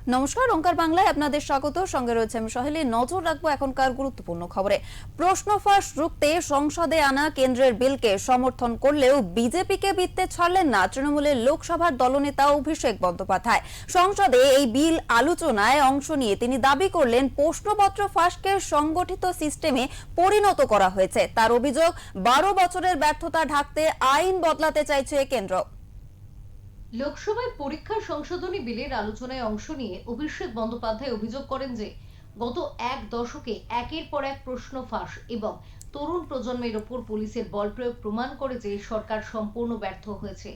নমস্কার, ওঙ্কার বাংলায় আপনাদের স্বাগত। সঙ্গে রয়েছে আমি সহেলি। নজর রাখবো এখনকার গুরুত্বপূর্ণ খবরে। প্রশ্ন ফাঁস রুখতে সংসদে আনা কেন্দ্রের বিলকে সমর্থন করলেও বিজেপিকে বিত্তে ছাড়লেন না তৃণমূলের লোকসভার দলনেতা অভিষেক বন্দ্যোপাধ্যায়। সংসদে এই বিল আলোচনায় অংশ নিয়ে তিনি দাবি করলেন প্রশ্নপত্র ফাঁসকে সংগঠিত সিস্টেমে পরিণত করা হয়েছে। তার অভিযোগ, 12 বছরের ব্যর্থতা ঢাকতে আইন বদলাতে চাইছে কেন্দ্র। লোকসভায় পরীক্ষা সংশোধনী বিলের আলোচনায় অংশ নিয়ে অভিষেক বন্দ্যোপাধ্যায় অভিযোগ করেন যে গত এক দশকে একের পর এক প্রশ্ন ফাঁস এবং তরুণ প্রজন্মের ওপর পুলিশের বল প্রয়োগ প্রমাণ করে যে সরকার সম্পূর্ণ ব্যর্থ হয়েছে।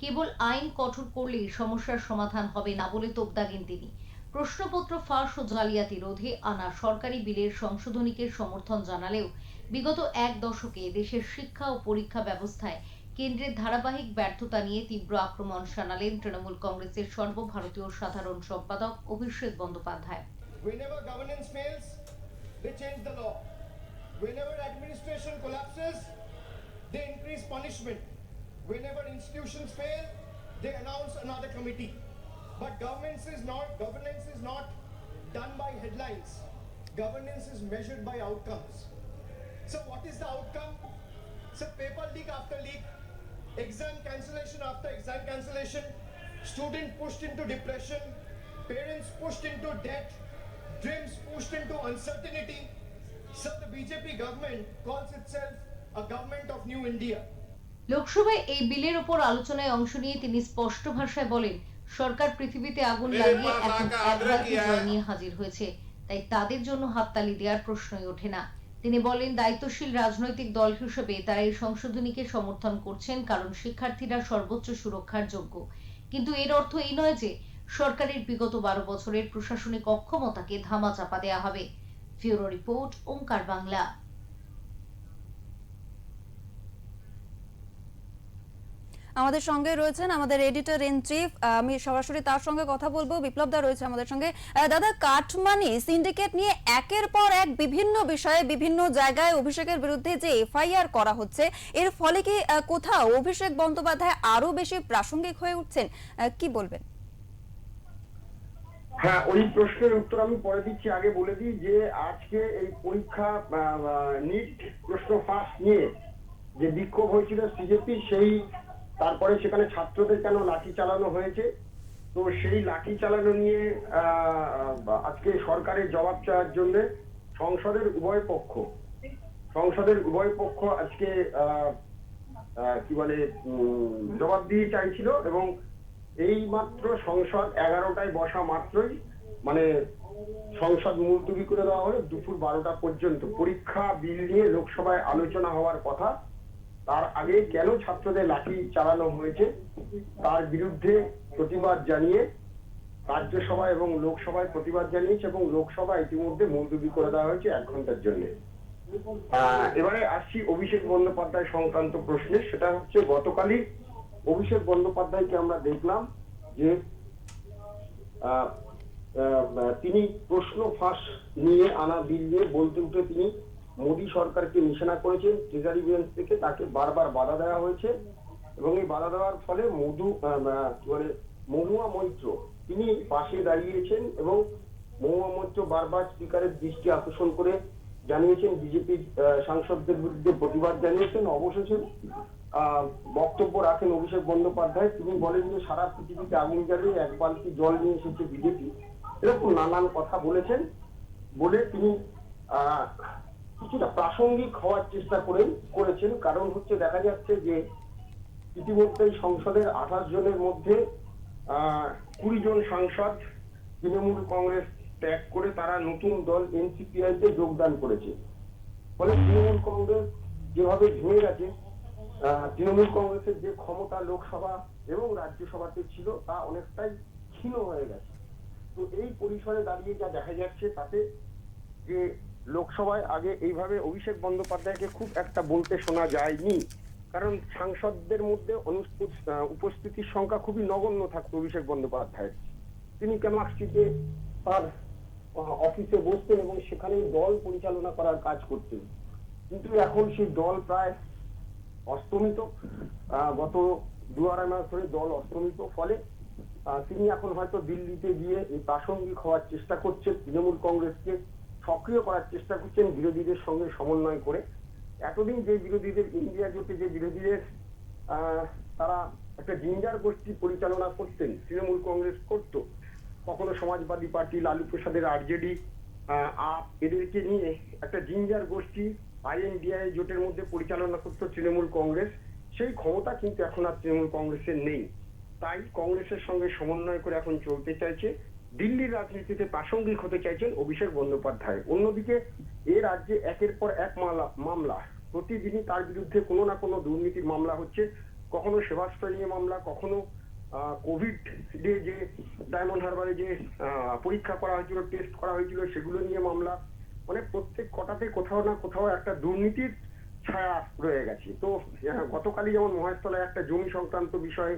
কেবল আইন কঠোর করলেই সমস্যার সমাধান হবে না বলে তোপ দাগেন তিনি। প্রশ্নপত্র ফাঁস ও জালিয়াতি রোধে আনা সরকারি বিলের সংশোধনীকে সমর্থন জানালেও বিগত এক দশকে দেশের শিক্ষা ও পরীক্ষা ব্যবস্থায় কেন্দ্রের ধারাবাহিক ব্যর্থতা নিয়ে তীব্র আক্রমণ শানালেন তৃণমূল কংগ্রেসের সর্বভারতীয় সাধারণ সম্পাদক Abhishek Bandyopadhyay. Whenever governance fails, they change the law. Whenever administration collapses, they increase punishment. Whenever institutions fail, they announce another committee. But governance is not done by headlines. Governance is measured by outcomes. So what is the outcome? So paper leak after leak, exam cancellation after exam cancellation, student pushed into depression, parents pushed into debt, dreams pushed into uncertainty. So the BJP government calls itself a government of New India. লোকসভায় এই বিলের ওপর আলোচনায় অংশ নিয়ে তিনি স্পষ্ট ভাষায় বলেন, সরকার পৃথিবীতে আগুন লাগিয়ে এখন একবারই জয় নিয়ে হাজির হয়েছে, তাই তাদের জন্য হাততালি দেওয়ার প্রশ্নই ওঠে না। তিনি বলেন, দায়িত্বশীল রাজনৈতিক দল হিসেবে তারা এই সংশোধনীকে সমর্থন করছেন কারণ শিক্ষার্থীরা সর্বোচ্চ সুরক্ষার যোগ্য। কিন্তু এর অর্থ এই নয় যে সরকারের বিগত 12 বছরের প্রশাসনিক অক্ষমতাকে ধামাচাপা দেওয়া হবে। ব্যুরো রিপোর্ট, ওঙ্কার বাংলা। আমাদের সঙ্গে রয়েছেন আমাদের এডিটর ইন চিফ, আমি সরাসরি তার সঙ্গে কথা বলবো। বিপ্লব দা রয়েছে আমাদের সঙ্গে। দাদা, কাটমানি সিন্ডিকেট নিয়ে একের পর এক বিভিন্ন বিষয়ে বিভিন্ন জায়গায় অভিষেকের বিরুদ্ধে যে এফআইআর করা হচ্ছে, এর ফলে কি কোথাও অভিষেক বন্দ্যোপাধ্যায় আরো বেশি প্রাসঙ্গিক হয়ে উঠছেন? কি বলবেন? হ্যাঁ, ওই প্রশ্নের উত্তর আমি পরে দিচ্ছি। আগে বলে দিই যে আজকে এই পরীক্ষা নিট প্রশ্ন ফাঁস নিয়ে যে বিক্ষোভ হয়েছিল সিজেপি, সেই তারপরে সেখানে ছাত্রদের কেন লাঠি চালানো হয়েছে, তো সেই লাঠি চালানো নিয়ে আজকে সরকারের জবাব চাওয়ার জন্য সংসদের উভয় পক্ষ আজকে কি বলে জবাব দিয়ে চাইছিল। এবং এই মাত্র সংসদ 11টায় বসা মাত্রই মানে সংসদ মুলতবি করে দেওয়া হলো দুপুর 12টা পর্যন্ত। পরীক্ষা বিল নিয়ে লোকসভায় আলোচনা হওয়ার কথা, তার আগে কেন ছাত্রদের লাঠি চালানো হয়েছে তার বিরুদ্ধে প্রতিবাদ জানিয়ে রাজ্যসভা এবং লোকসভায় প্রতিবাদ জানিয়েছে, এবং লোকসভা ইতিমধ্যে মুলতবি করে দেওয়া হয়েছে 1 ঘন্টার জন্য। এবারে আসছি অভিষেক বন্দ্যোপাধ্যায় সংক্রান্ত প্রশ্নে। সেটা হচ্ছে, গতকালই অভিষেক বন্দ্যোপাধ্যায়কে আমরা দেখলাম যে তিনি প্রশ্ন ফাঁস নিয়ে আনা বিল নিয়ে বলতে উঠে তিনি মোদী সরকারকে নিশানা করেছেন। ট্রেজারি বেঞ্চ থেকে তাকে বারবার বাধা দেওয়া হয়েছে, এবং এই বাধা দেওয়ার ফলে মহুয়া মৈত্র তিনি পাশে দাঁড়িয়েছেন, এবং মহুয়া মৈত্র বারবার স্পিকারের দৃষ্টি আকর্ষণ করে জানিয়েছেন, বিজেপি সাংসদদের বিরুদ্ধে প্রতিবাদ জানিয়েছেন। অবশেষে বক্তব্য রাখেন অভিষেক বন্দ্যোপাধ্যায়। তিনি বলেন যে সারা পৃথিবীতে আগুন জ্বালিয়ে 1 বালতি জল নিয়ে এসেছে বিজেপি, এরকম নানান কথা বলেছেন। বলে তিনি কিছুটা প্রাসঙ্গিক হওয়ার চেষ্টা করেছেন। কারণ হচ্ছে, দেখা যাচ্ছে যে ইতিমধ্যেই সংসদের 28 জনের মধ্যে 20 জন সাংসদ তৃণমূল কংগ্রেস ত্যাগ করে তারা নতুন দল এনসিপিআই তে যোগদান করেছে। ফলে তৃণমূল কংগ্রেস যেভাবে ভেঙে গেছে, তৃণমূল কংগ্রেসের যে ক্ষমতা লোকসভা এবং রাজ্যসভাতে ছিল তা অনেকটাই ক্ষীণ হয়ে গেছে। তো এই পরিসরে দাঁড়িয়ে যা দেখা যাচ্ছে তাতে যে লোকসভায় আগে এইভাবে অভিষেক বন্দ্যোপাধ্যায়কে খুব একটা বলতে শোনা যায়নি, কারণ সাংসদদের মধ্যে উপস্থিতির সংখ্যা খুবই নগণ্য থাকতো অভিষেক বন্দ্যোপাধ্যায়ের। তিনি ক্যামাক্সিতে তার অফিসে বসতেন এবং সেখানেই দল পরিচালনা করার কাজ করতেন। কিন্তু এখন সেই দল প্রায় অস্তমিত, গত 2-2.5 মাস ধরে দল অস্তমিত। ফলে তিনি এখন হয়তো দিল্লিতে গিয়ে এই প্রাসঙ্গিক হওয়ার চেষ্টা করছেন, তৃণমূল কংগ্রেসকে সক্রিয় করার চেষ্টা করছেন বিরোধীদের সঙ্গে সমন্বয় করে। এতদিন যে বিরোধীদের, ইন্ডিয়া জোটে যে বিরোধীদের তারা একটা জিঞ্জার গোষ্ঠী পরিচালনা করতেন, তৃণমূল কংগ্রেস করত, কখনো সমাজবাদী পার্টি, লালু প্রসাদের আরজেডি, আপ, এদেরকে নিয়ে একটা জিঞ্জার গোষ্ঠী আইএনডিআই জোটের মধ্যে পরিচালনা করতো তৃণমূল কংগ্রেস। সেই ক্ষমতা কিন্তু এখন আর তৃণমূল কংগ্রেসের নেই। তাই কংগ্রেসের সঙ্গে সমন্বয় করে এখন চলতে চাইছে, দিল্লির রাজনীতিতে প্রাসঙ্গিক হতে চাইছেন অভিষেক বন্দ্যোপাধ্যায়। অন্যদিকে এ রাজ্যে একের পর এক মামলা, প্রতিদিনই তার বিরুদ্ধে কোনো না কোনো দুর্নীতির মামলা হচ্ছে। কখনো সেবাশ্রয় নিয়ে মামলা, কখনো কোভিড যে ডায়মন্ড হারবারে যে পরীক্ষা করা হয়েছিল, টেস্ট করা হয়েছিল, সেগুলো নিয়ে মামলা। মানে প্রত্যেক কটাতে কোথাও না কোথাও একটা দুর্নীতির ছায়া রয়ে গেছে। তো গতকালই যেমন মহেশতলায় একটা জমি সংক্রান্ত বিষয়ে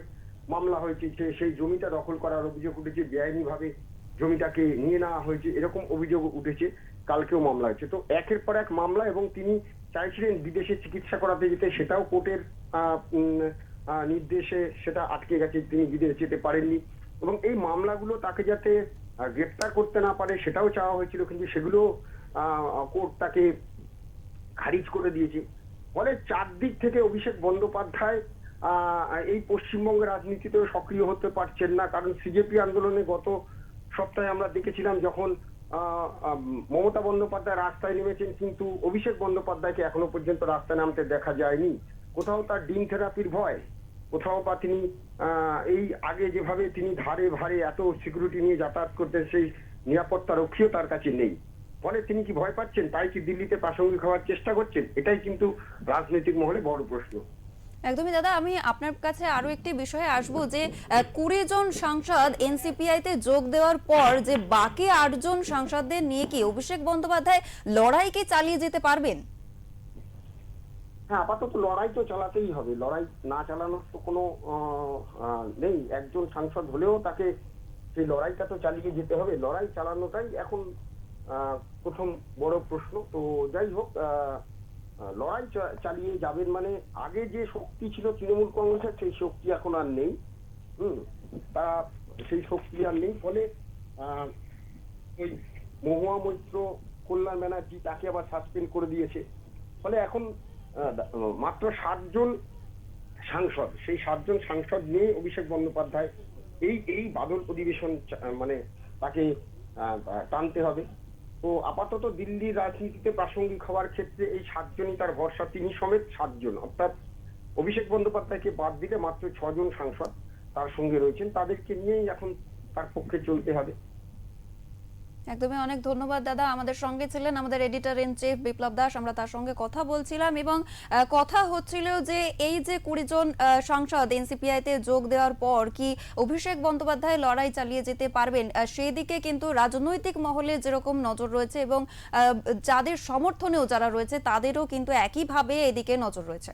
মামলা হয়েছে, সেই জমিটা দখল করার অভিযোগ উঠেছে, বেআইনি ভাবে জমিটাকে নিয়ে নেওয়া হয়েছে, এরকম অভিযোগ উঠেছে। কালকেও মামলা হয়েছে। তো একের পর এক মামলা, এবং তিনি চাইছিলেন বিদেশে চিকিৎসা করাতে যেতে, সেটাও কোর্টের নির্দেশে সেটা আটকে গেছে, তিনি বিদেশে যেতে পারেননি। এবং এই মামলাগুলো তাকে যাতে গ্রেপ্তার করতে না পারে সেটাও চাওয়া হয়েছিল, কিন্তু সেগুলো কোর্ট তাকে খারিজ করে দিয়েছে। ফলে চারদিক থেকে অভিষেক বন্দ্যোপাধ্যায় এই পশ্চিমবঙ্গের রাজনীতিতেও সক্রিয় হতে পারছেন না। কারণ সিজেপি আন্দোলনে গত সপ্তাহে আমরা দেখেছিলাম যখন মমতা বন্দ্যোপাধ্যায় রাস্তায় নেমেছেন, কিন্তু অভিষেক বন্দ্যোপাধ্যায়কে এখনো পর্যন্ত রাস্তায় নামতে দেখা যায়নি। কোথাও তার ডিম থেরাপির ভয়, কোথাও বা তিনি এই আগে যেভাবে তিনি ধারে ভারে এত সিকিউরিটি নিয়ে যাতায়াত করতেন, সেই নিরাপত্তা রক্ষীও তার কাছে নেই। ফলে তিনি কি ভয় পাচ্ছেন, তাই কি দিল্লিতে প্রাসঙ্গিক হওয়ার চেষ্টা করছেন? এটাই কিন্তু রাজনৈতিক মহলে বড় প্রশ্ন। একদমই দাদা, আমি আপনার কাছে আরো একটি বিষয়ে আসবো যে 20 জন সাংসদ এনসিপিআই তে যোগ দেওয়ার পর যে বাকি 8 জন সাংসদদের নিয়ে কি অভিষেক বন্দ্যোপাধ্যায় লড়াইকে চালিয়ে যেতে পারবেন? হ্যাঁ, আপাতত লড়াই তো চালাতেই হবে। লড়াই না চালানোর তো কোনো নেই। একজন সাংসদ হলেও তাকে সেই লড়াইটা তো চালিয়ে যেতে হবে। লড়াই চালানোটাই এখন প্রথম বড় প্রশ্ন। তো যাই হোক, লড়াই চালিয়ে যাবেন। মানে আগে যে শক্তি ছিল তৃণমূল কংগ্রেসের, সেই শক্তি এখন আর নেই। তারা সেই শক্তি আর নেই। ফলে ওই মহুয়া মৈত্র, কল্যাণ ব্যানার্জি, তাকে আবার সাসপেন্ড করে দিয়েছে। ফলে এখন মাত্র 7 জন সাংসদ, সেই 7 জন সাংসদ নিয়ে অভিষেক বন্দ্যোপাধ্যায় এই বাদল অধিবেশন মানে তাকে টানতে হবে। তো আপাতত দিল্লির রাজনীতিতে প্রাসঙ্গিক হওয়ার ক্ষেত্রে এই 7 জনই তার ভরসা। তিনি সমেত 7 জন, অর্থাৎ অভিষেক বন্দ্যোপাধ্যায়কে বাদ দিলে মাত্র 6 জন সাংসদ তার সঙ্গে রয়েছেন। তাদেরকে নিয়েই এখন তার পক্ষে চলতে হবে। একদমই, অনেক ধন্যবাদ দাদা। আমাদের সঙ্গে ছিলেন আমাদের এডিটর ইন চিফ বিপ্লব দাস। আমরা তার সঙ্গে কথা বলছিলাম এবং কথা হচ্ছিল যে এই যে 20 জন সাংসদ এনসিপিআই তে যোগ দেওয়ার পর কি অভিষেক বন্দ্যোপাধ্যায় লড়াই চালিয়ে যেতে পারবেন, সেই দিকে কিন্তু রাজনৈতিক মহলে যেরকম নজর রয়েছে এবং যাদের সমর্থনেও যারা রয়েছে তাদেরও কিন্তু একইভাবে এদিকে নজর রয়েছে।